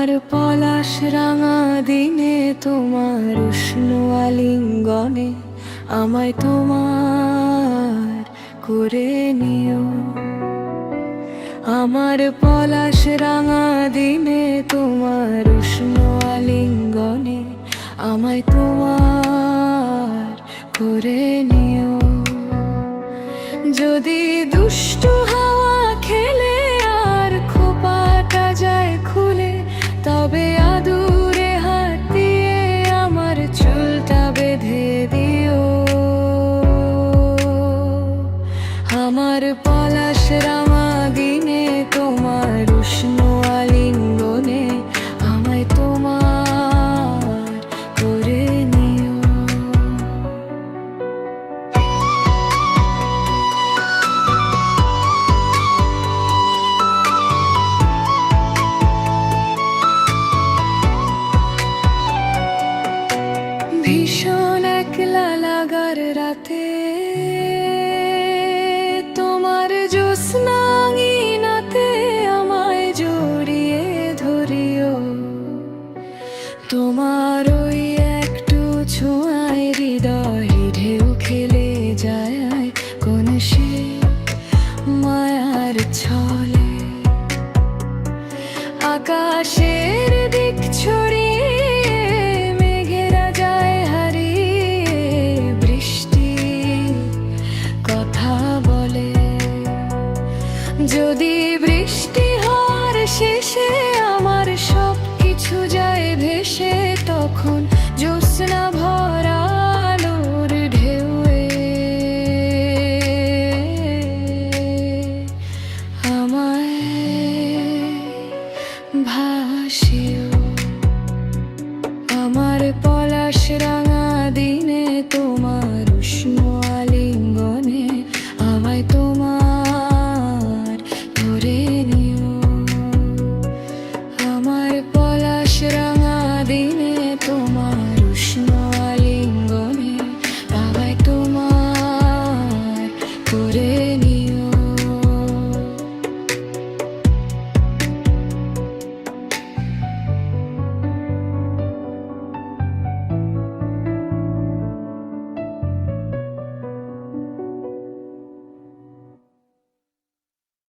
আমার পলাশ রাঙা দিনে তোমার উষ্ণ আলিঙ্গনে আমায় তোমার করে নিও। আমার পলাশ রাঙা দিনে তোমার উষ্ণ আলিঙ্গনে আমায় তোমার করে নিও। যদি দুষ্ট হাওয়া খেলে আর খোপাটা যায় খুলে, তবে আদুরে হাত দিয়ে আমার চুলটা বেঁধে দিও। আমার পলাশ রাঙা দিনে তোমার উষ্ণ আলিঙ্গনে আমায় তোমার করে নিও। ভীষণ একলা লাগার রাতে তোমার জ্যোৎস্নাঙ্গিনাতে আমায় জড়িয়ে ধরিও। তোমার ওই একটু ছোঁয়ায় হৃদয় ঢেউ খেলে যায় কোন সে মায়ার ছলে। আকাশের দিক ছড়িয়ে মেঘেরা যায় হারিয়ে, বৃষ্টি কথা বলে। যদি বৃষ্টি হওয়ার শেষে আমার সব কিছু যায় ভেসে, তখন জ্যোৎস্না ভরা আলোর ঢেউয়ে আমায় ভাসিও। আমার পলাশ রাঙা দিন